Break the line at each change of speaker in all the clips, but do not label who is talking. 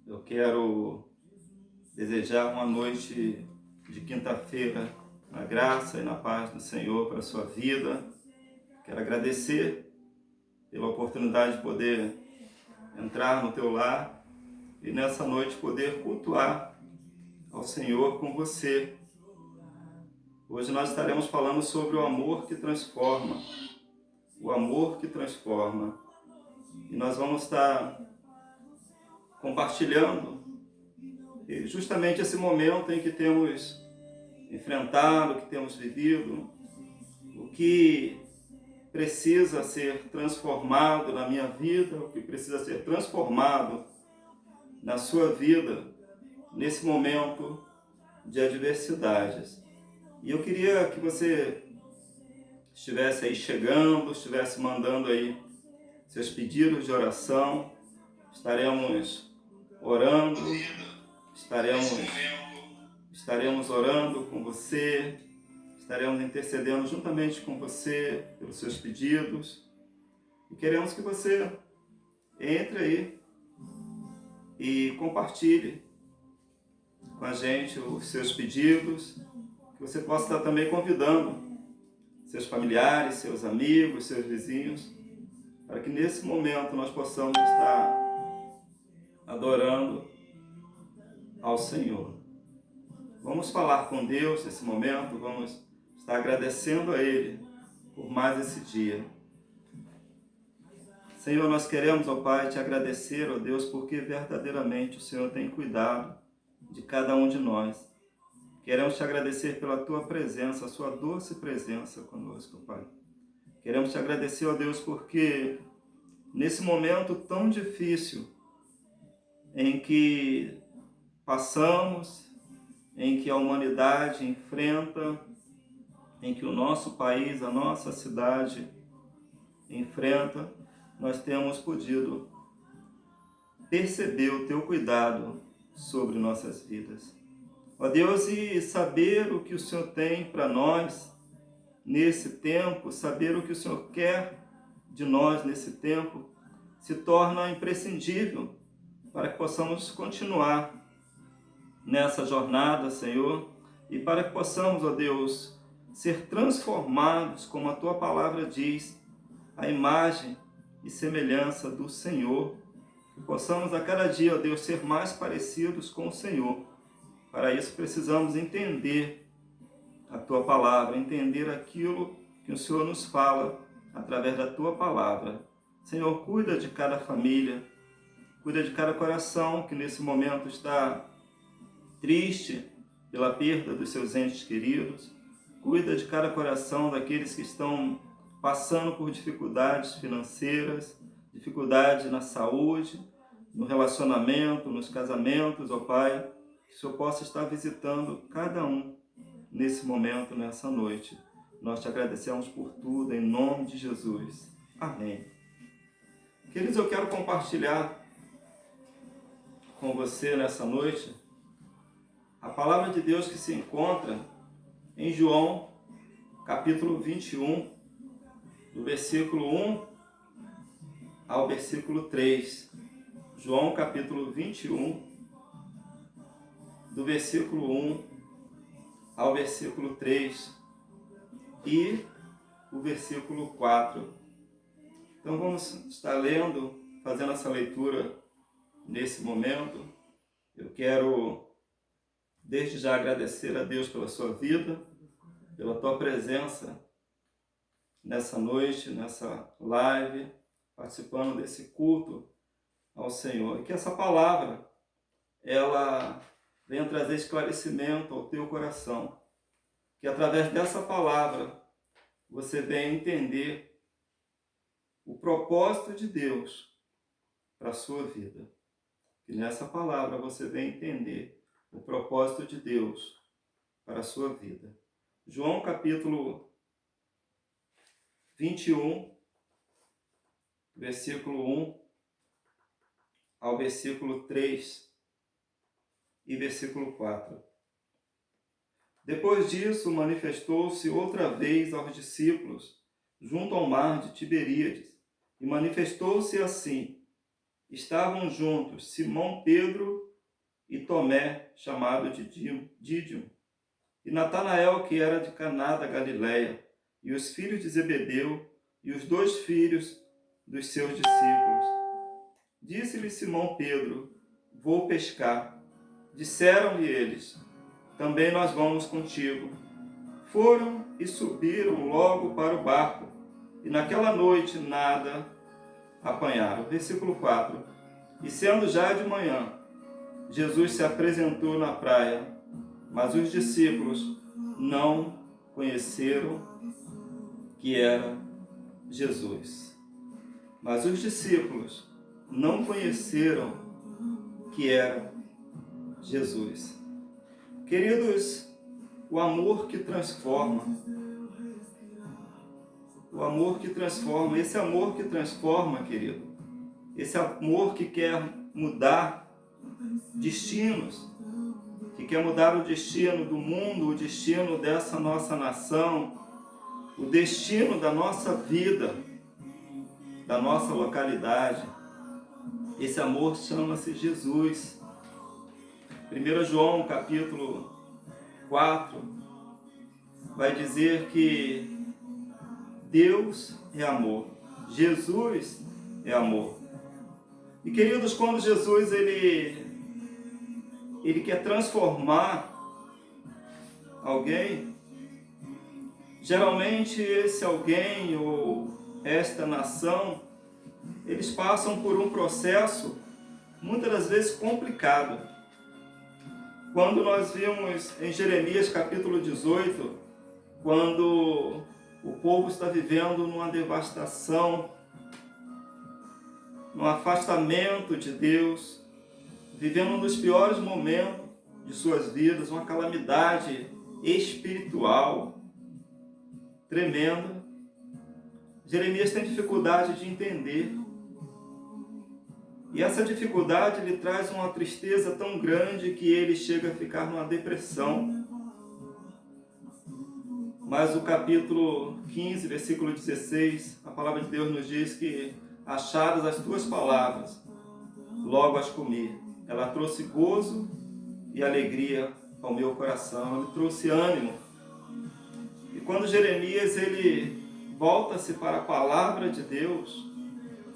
Eu quero desejar uma noite de quinta-feira na graça e na paz do Senhor para a sua vida. Quero agradecer pela oportunidade de poder entrar no teu lar e nessa noite poder cultuar ao Senhor com você. Hoje nós estaremos falando sobre o amor que transforma. O amor que transforma. E nós vamos estar compartilhando justamente esse momento em que temos enfrentado, o que temos vivido, o que precisa ser transformado na minha vida, o que precisa ser transformado na sua vida, nesse momento de adversidades. E eu queria que você estivesse aí chegando, estivesse mandando aí seus pedidos de oração, estaremos orando, estaremos orando com você, estaremos intercedendo juntamente com você pelos seus pedidos e queremos que você entre aí e compartilhe com a gente os seus pedidos, que você possa estar também convidando seus familiares, seus amigos, seus vizinhos, para que nesse momento nós possamos estar adorando ao Senhor. Vamos falar com Deus nesse momento, vamos estar agradecendo a Ele por mais esse dia. Senhor, nós queremos, ó Pai, te agradecer, ó Deus, porque verdadeiramente o Senhor tem cuidado de cada um de nós. Queremos te agradecer pela tua presença, a sua doce presença conosco, Pai. Queremos te agradecer, ó Deus, porque nesse momento tão difícil em que passamos, em que a humanidade enfrenta, em que o nosso país, a nossa cidade enfrenta, nós temos podido perceber o teu cuidado sobre nossas vidas. Ó Deus, e saber o que o Senhor tem para nós nesse tempo, saber o que o Senhor quer de nós nesse tempo, se torna imprescindível para que possamos continuar nessa jornada, Senhor, e para que possamos, ó Deus, ser transformados, como a Tua palavra diz, a imagem e semelhança do Senhor, que possamos a cada dia, ó Deus, ser mais parecidos com o Senhor. Para isso precisamos entender a Tua palavra, entender aquilo que o Senhor nos fala através da Tua palavra. Senhor, cuida de cada família, cuida de cada coração que nesse momento está triste pela perda dos seus entes queridos. Cuida de cada coração daqueles que estão passando por dificuldades financeiras, dificuldade na saúde, no relacionamento, nos casamentos, ó Pai. Que o Senhor possa estar visitando cada um nesse momento, nessa noite. Nós te agradecemos por tudo, em nome de Jesus. Amém. Queridos, eu quero compartilhar com você nessa noite a palavra de Deus que se encontra em João, capítulo 21, do versículo 1 ao versículo 3. João, capítulo 21, do versículo 1 ao versículo 3 e o versículo 4. Então vamos estar lendo, fazendo essa leitura nesse momento. Eu quero desde já agradecer a Deus pela sua vida, pela tua presença nessa noite, nessa live, participando desse culto ao Senhor. E que essa palavra, ela venha trazer esclarecimento ao teu coração. Que através dessa palavra, você venha entender o propósito de Deus para a sua vida. Que nessa palavra você venha entender o propósito de Deus para a sua vida. João capítulo 21, versículo 1 ao versículo 3 e versículo 4. Depois disso, manifestou-se outra vez aos discípulos junto ao mar de Tiberíades, e manifestou-se assim: estavam juntos Simão Pedro e Tomé, chamado de Dídimo, e Natanael, que era de Caná da Galileia, e os filhos de Zebedeu, e os 2 filhos dos seus discípulos. Disse-lhe Simão Pedro: vou pescar. Disseram-lhe eles: também nós vamos contigo. Foram e subiram logo para o barco, e naquela noite nada apanharam. Versículo 4. E sendo já de manhã, Jesus se apresentou na praia, mas os discípulos não conheceram que era Jesus. Mas os discípulos não conheceram que era Jesus. Queridos, o amor que transforma, esse amor que transforma, querido, esse amor que quer mudar destinos, que quer mudar o destino do mundo, o destino dessa nossa nação, o destino da nossa vida, da nossa localidade. Esse amor chama-se Jesus. 1 João capítulo 4 vai dizer que Deus é amor, Jesus é amor. E queridos, quando Jesus ele quer transformar alguém, geralmente esse alguém ou esta nação, eles passam por um processo muitas das vezes complicado. Quando nós vimos em Jeremias capítulo 18, quando o povo está vivendo numa devastação, num afastamento de Deus, vivendo um dos piores momentos de suas vidas, uma calamidade espiritual tremenda, Jeremias tem dificuldade de entender. E essa dificuldade lhe traz uma tristeza tão grande que ele chega a ficar numa depressão. Mas o capítulo 15, versículo 16, a palavra de Deus nos diz que, achadas as tuas palavras, logo as comi. Ela trouxe gozo e alegria ao meu coração, ela trouxe ânimo. E quando Jeremias ele volta-se para a palavra de Deus,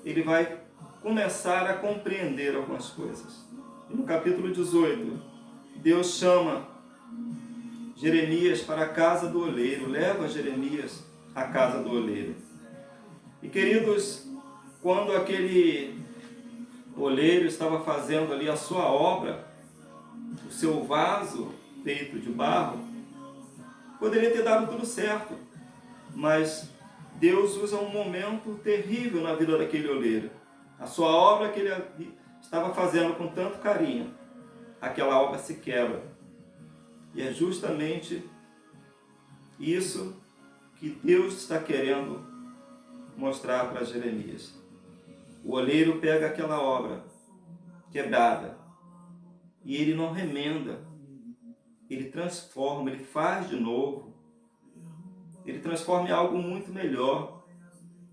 ele vai começar a compreender algumas coisas. E no capítulo 18, Deus chama Jeremias para a casa do oleiro, leva Jeremias à casa do oleiro. E queridos, quando aquele oleiro estava fazendo ali a sua obra, o seu vaso feito de barro, poderia ter dado tudo certo, mas Deus usa um momento terrível na vida daquele oleiro. A sua obra que ele estava fazendo com tanto carinho, aquela obra se quebra. E é justamente isso que Deus está querendo mostrar para Jeremias. O oleiro pega aquela obra quebrada e ele não remenda, ele transforma, ele faz de novo. Ele transforma em algo muito melhor.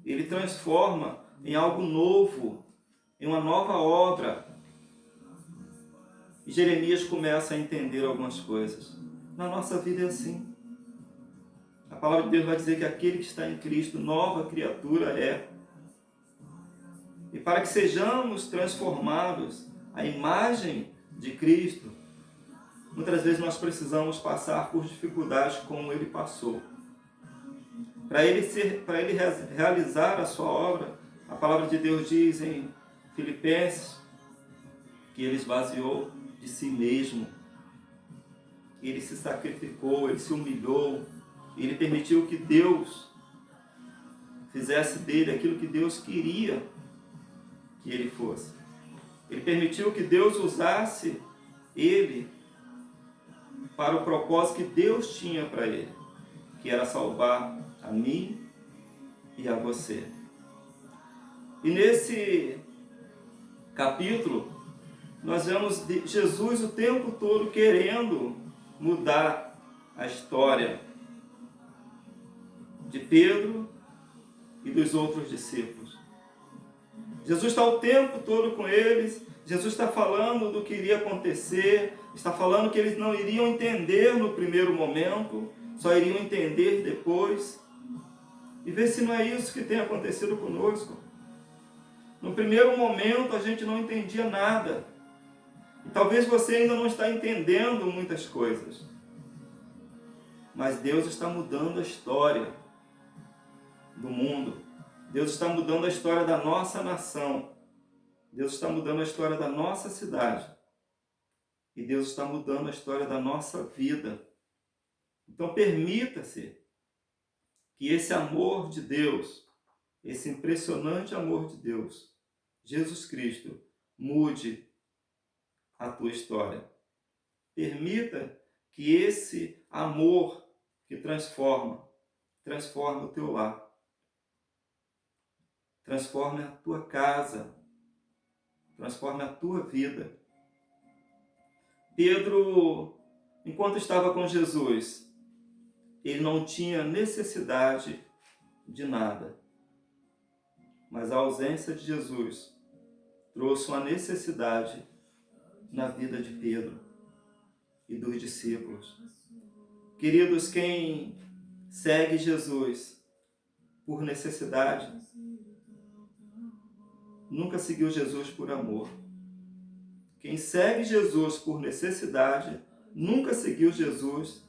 Ele transforma em algo novo, em uma nova obra. E Jeremias começa a entender algumas coisas. Na nossa vida é assim. A palavra de Deus vai dizer que aquele que está em Cristo, nova criatura é. E para que sejamos transformados à imagem de Cristo, muitas vezes nós precisamos passar por dificuldades como ele passou. Para ele realizar a sua obra, a palavra de Deus diz em Filipenses que ele esvaziou de si mesmo. Ele se sacrificou, ele se humilhou, ele permitiu que Deus fizesse dele aquilo que Deus queria que ele fosse. Ele permitiu que Deus usasse ele para o propósito que Deus tinha para ele, que era salvar a mim e a você. E nesse capítulo, nós vemos Jesus o tempo todo querendo mudar a história de Pedro e dos outros discípulos. Jesus está o tempo todo com eles, Jesus está falando do que iria acontecer, está falando que eles não iriam entender no primeiro momento, só iriam entender depois. E vê se não é isso que tem acontecido conosco. No primeiro momento a gente não entendia nada. E talvez você ainda não está entendendo muitas coisas. Mas Deus está mudando a história do mundo. Deus está mudando a história da nossa nação. Deus está mudando a história da nossa cidade. E Deus está mudando a história da nossa vida. Então permita-se que esse amor de Deus, esse impressionante amor de Deus, Jesus Cristo, mude a tua história. Permita que esse amor que transforme o teu lar. Transforme a tua casa. Transforme a tua vida. Pedro, enquanto estava com Jesus, ele não tinha necessidade de nada. Mas a ausência de Jesus trouxe uma necessidade na vida de Pedro e dos discípulos. Queridos, quem segue Jesus por necessidade, nunca seguiu Jesus por amor. Quem segue Jesus por necessidade, nunca seguiu Jesus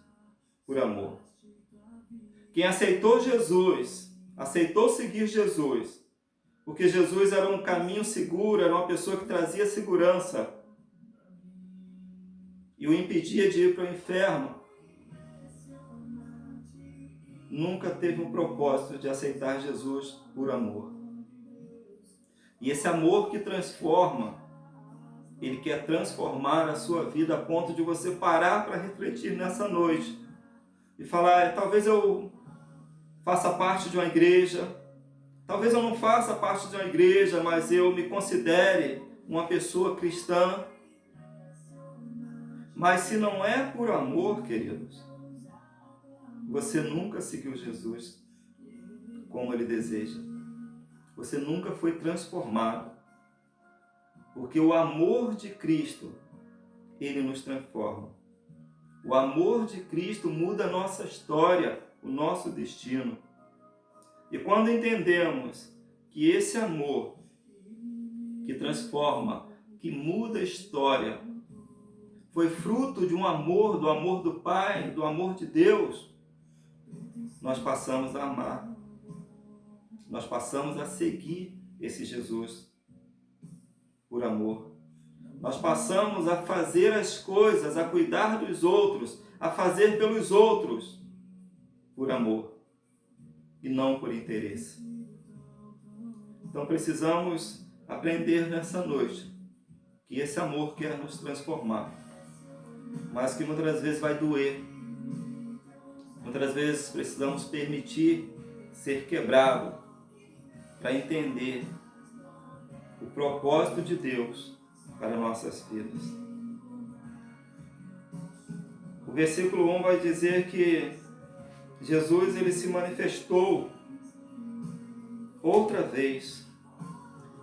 por amor. Quem aceitou Jesus, aceitou seguir Jesus, porque Jesus era um caminho seguro, era uma pessoa que trazia segurança e o impedia de ir para o inferno, nunca teve um propósito de aceitar Jesus por amor. E esse amor que transforma, ele quer transformar a sua vida a ponto de você parar para refletir nessa noite e falar, talvez eu faça parte de uma igreja, talvez eu não faça parte de uma igreja, mas eu me considere uma pessoa cristã. Mas se não é por amor, queridos, você nunca seguiu Jesus como ele deseja. Você nunca foi transformado. Porque o amor de Cristo, ele nos transforma. O amor de Cristo muda a nossa história, o nosso destino. E quando entendemos que esse amor que transforma, que muda a história, foi fruto de um amor, do amor do Pai, do amor de Deus, nós passamos a amar. Nós passamos a seguir esse Jesus por amor. Nós passamos a fazer as coisas, a cuidar dos outros, a fazer pelos outros por amor e não por interesse. Então precisamos aprender nessa noite que esse amor quer nos transformar, mas que muitas vezes vai doer. Muitas vezes precisamos permitir ser quebrado para entender o propósito de Deus para nossas vidas. O versículo 1 vai dizer que Jesus ele se manifestou outra vez.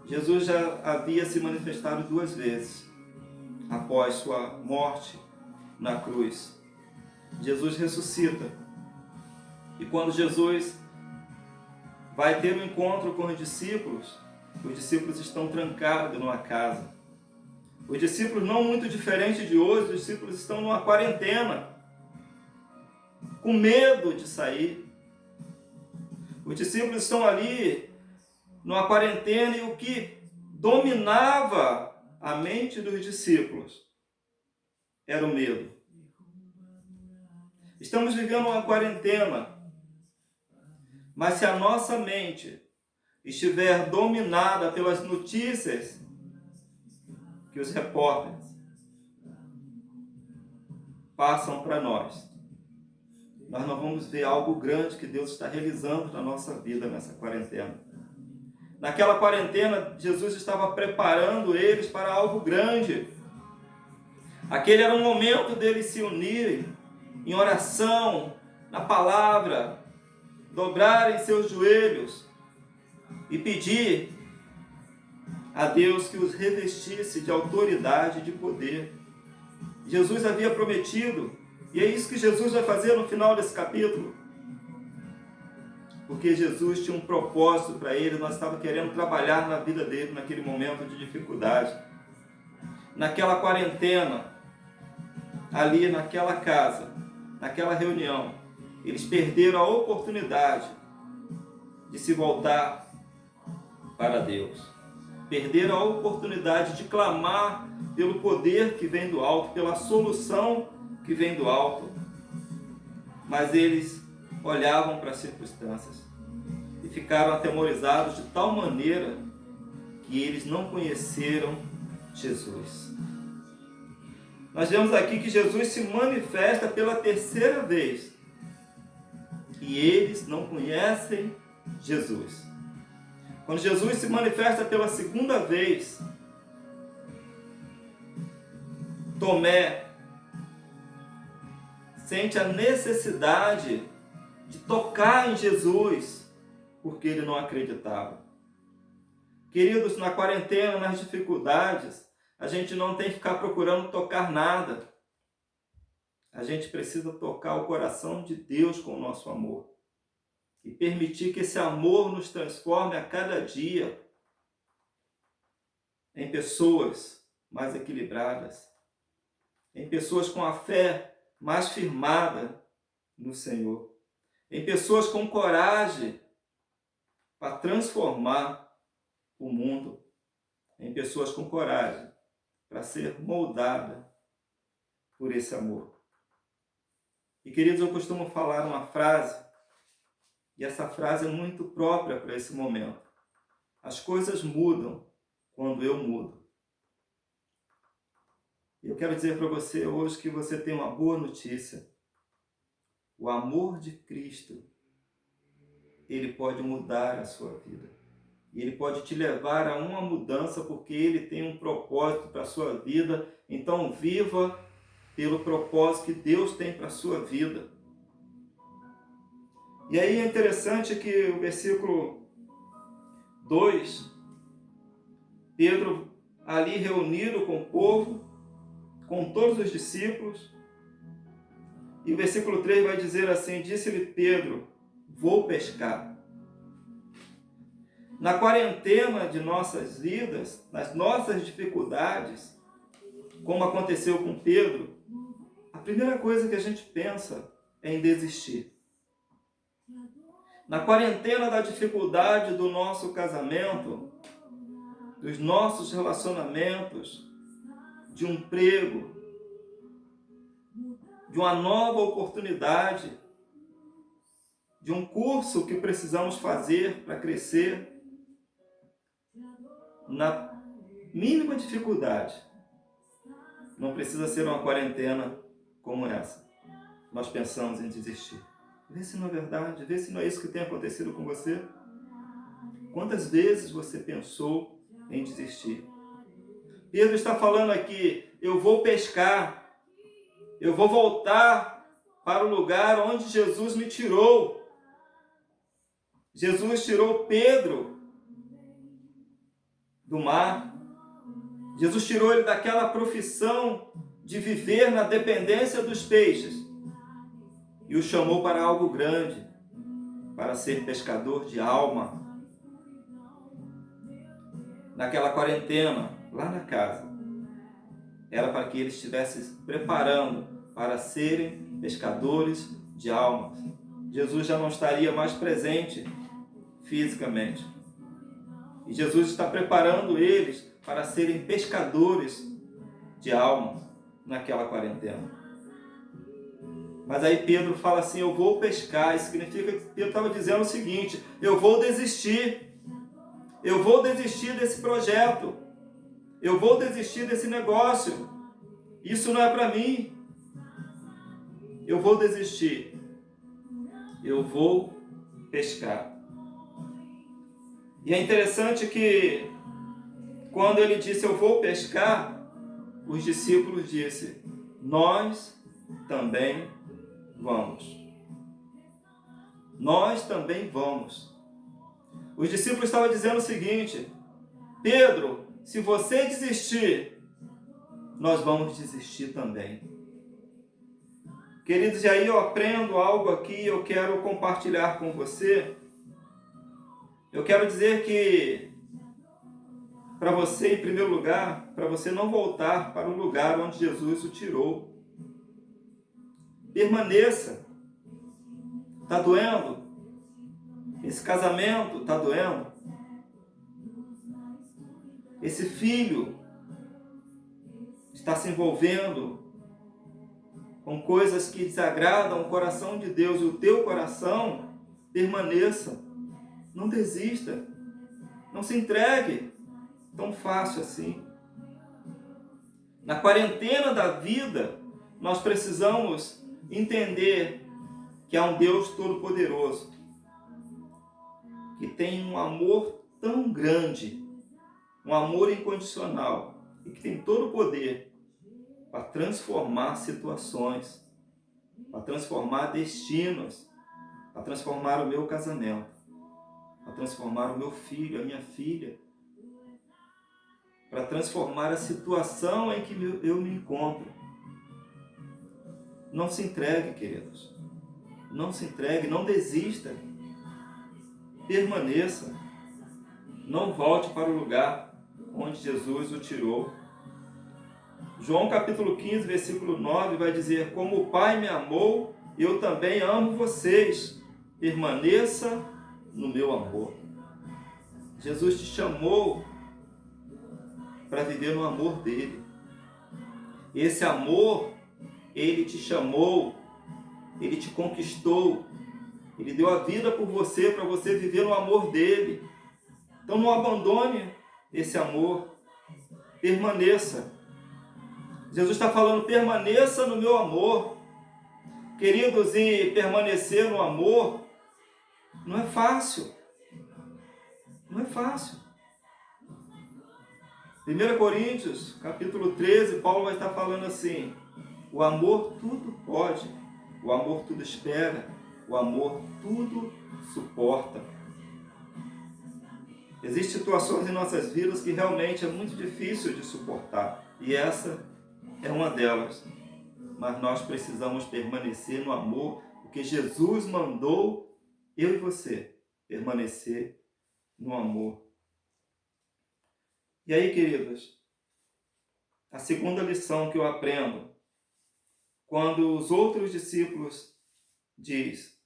Jesus já havia se manifestado 2 vezes após sua morte na cruz. Jesus ressuscita. E quando Jesus vai ter um encontro com os discípulos estão trancados numa casa. Os discípulos, não muito diferente de hoje, os discípulos estão numa quarentena, com medo de sair. Os discípulos estão ali numa quarentena e o que dominava a mente dos discípulos era o medo. Estamos vivendo uma quarentena, mas se a nossa mente estiver dominada pelas notícias que os repórteres passam para nós não vamos ver algo grande que Deus está realizando na nossa vida nessa quarentena. Naquela quarentena, Jesus estava preparando eles para algo grande. Aquele era um momento deles se unirem em oração, na palavra, dobrarem seus joelhos e pedir a Deus que os revestisse de autoridade e de poder. Jesus havia prometido, e é isso que Jesus vai fazer no final desse capítulo. Porque Jesus tinha um propósito para ele, nós estávamos querendo trabalhar na vida dele naquele momento de dificuldade. Naquela quarentena, ali naquela casa, naquela reunião, eles perderam a oportunidade de se voltar para Deus. Perderam a oportunidade de clamar pelo poder que vem do alto, pela solução que vem do alto. Mas eles olhavam para as circunstâncias e ficaram atemorizados de tal maneira que eles não conheceram Jesus. Nós vemos aqui que Jesus se manifesta pela terceira vez e eles não conhecem Jesus. Quando Jesus se manifesta pela segunda vez, Tomé sente a necessidade de tocar em Jesus, porque ele não acreditava. Queridos, na quarentena, nas dificuldades, a gente não tem que ficar procurando tocar nada. A gente precisa tocar o coração de Deus com o nosso amor. E permitir que esse amor nos transforme a cada dia em pessoas mais equilibradas, em pessoas com a fé mais firmada no Senhor, em pessoas com coragem para transformar o mundo, em pessoas com coragem para ser moldada por esse amor. E, queridos, eu costumo falar uma frase, e essa frase é muito própria para esse momento. As coisas mudam quando eu mudo. Eu quero dizer para você hoje que você tem uma boa notícia. O amor de Cristo, ele pode mudar a sua vida. E ele pode te levar a uma mudança, porque ele tem um propósito para a sua vida. Então viva pelo propósito que Deus tem para a sua vida. E aí é interessante que o versículo 2, Pedro ali reunido com o povo, com todos os discípulos, e o versículo 3 vai dizer assim: disse-lhe Pedro, vou pescar. Na quarentena de nossas vidas, nas nossas dificuldades, como aconteceu com Pedro, a primeira coisa que a gente pensa é em desistir. Na quarentena da dificuldade do nosso casamento, dos nossos relacionamentos, de um emprego, de uma nova oportunidade, de um curso que precisamos fazer para crescer, na mínima dificuldade, não precisa ser uma quarentena como essa. Nós pensamos em desistir. Vê se não é verdade, vê se não é isso que tem acontecido com você. Quantas vezes você pensou em desistir? Pedro está falando aqui, eu vou pescar, eu vou voltar para o lugar onde Jesus me tirou. Jesus tirou Pedro do mar. Jesus tirou ele daquela profissão de viver na dependência dos peixes e o chamou para algo grande, para ser pescador de alma. Naquela quarentena, lá na casa, era para que eles estivessem se preparando para serem pescadores de almas. Jesus já não estaria mais presente fisicamente. E Jesus está preparando eles para serem pescadores de almas naquela quarentena. Mas aí Pedro fala assim, eu vou pescar. Isso significa que Pedro estava dizendo o seguinte, eu vou desistir. Eu vou desistir desse projeto. Eu vou desistir desse negócio. Isso não é para mim. Eu vou desistir. Eu vou pescar. E é interessante que quando ele disse eu vou pescar, os discípulos disseram, nós também vamos. Nós também vamos. Os discípulos estavam dizendo o seguinte, Pedro, se você desistir, nós vamos desistir também. Queridos, e aí eu aprendo algo aqui, eu quero compartilhar com você. Eu quero dizer que, para você, em primeiro lugar, para você não voltar para o lugar onde Jesus o tirou. Permaneça. Está doendo? Esse casamento está doendo? Esse filho está se envolvendo com coisas que desagradam o coração de Deus e o teu coração? Permaneça. Não desista. Não se entregue tão fácil assim. Na quarentena da vida, nós precisamos entender que há um Deus Todo-Poderoso, que tem um amor tão grande, um amor incondicional, e que tem todo o poder para transformar situações, para transformar destinos, para transformar o meu casamento, para transformar o meu filho, a minha filha, para transformar a situação em que eu me encontro. Não se entregue, queridos. Não se entregue, não desista. Permaneça. Não volte para o lugar onde Jesus o tirou. João capítulo 15, versículo 9 vai dizer: como o Pai me amou, eu também amo vocês. Permaneça no meu amor. Jesus te chamou para viver no amor dele. Esse amor, ele te chamou, ele te conquistou, ele deu a vida por você, para você viver no amor dele. Então não abandone esse amor, permaneça. Jesus está falando, permaneça no meu amor. Queridos, e permanecer no amor não é fácil. Não é fácil. 1 Coríntios, capítulo 13, Paulo vai estar falando assim: o amor tudo pode, o amor tudo espera, o amor tudo suporta. Existem situações em nossas vidas que realmente é muito difícil de suportar, e essa é uma delas. Mas nós precisamos permanecer no amor, porque Jesus mandou eu e você permanecer no amor. E aí, queridos, a segunda lição que eu aprendo, quando os outros discípulos diz: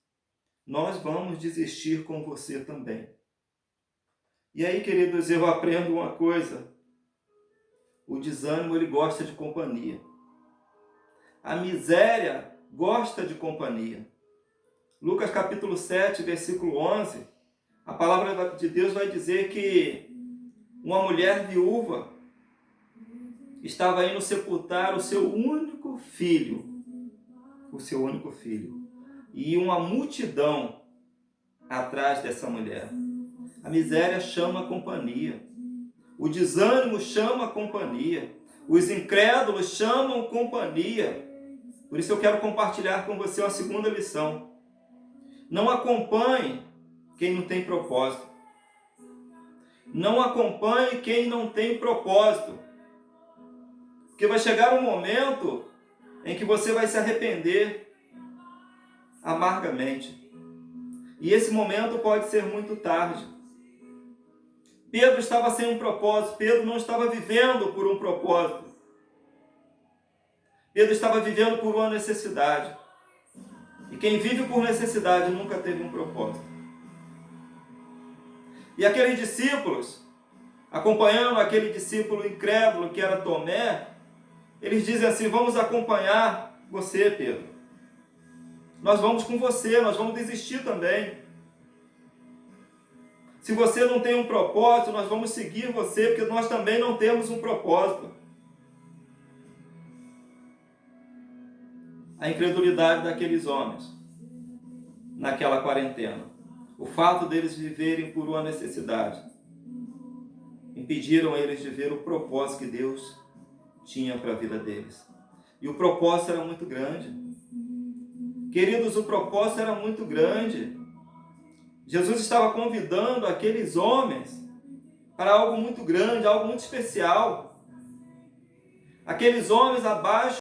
nós vamos desistir com você também. E aí, queridos, eu aprendo uma coisa: o desânimo, ele gosta de companhia. A miséria gosta de companhia. Lucas capítulo 7, versículo 11, a palavra de Deus vai dizer que uma mulher viúva estava indo sepultar o seu único filho. E uma multidão atrás dessa mulher. A miséria chama a companhia. O desânimo chama a companhia. Os incrédulos chamam companhia. Por isso eu quero compartilhar com você uma segunda lição. Não acompanhe quem não tem propósito. Não acompanhe quem não tem propósito. Porque vai chegar um momento em que você vai se arrepender amargamente. E esse momento pode ser muito tarde. Pedro estava sem um propósito. Pedro não estava vivendo por um propósito. Pedro estava vivendo por uma necessidade. E quem vive por necessidade nunca teve um propósito. E aqueles discípulos, acompanhando aquele discípulo incrédulo que era Tomé, eles dizem assim: vamos acompanhar você, Pedro. Nós vamos com você, nós vamos desistir também. Se você não tem um propósito, nós vamos seguir você, porque nós também não temos um propósito. A incredulidade daqueles homens, naquela quarentena, o fato deles viverem por uma necessidade, impediram eles de ver o propósito que Deus tinha para a vida deles. E o propósito era muito grande. Queridos, o propósito era muito grande. Jesus estava convidando aqueles homens para algo muito grande, algo muito especial. Aqueles homens abaixo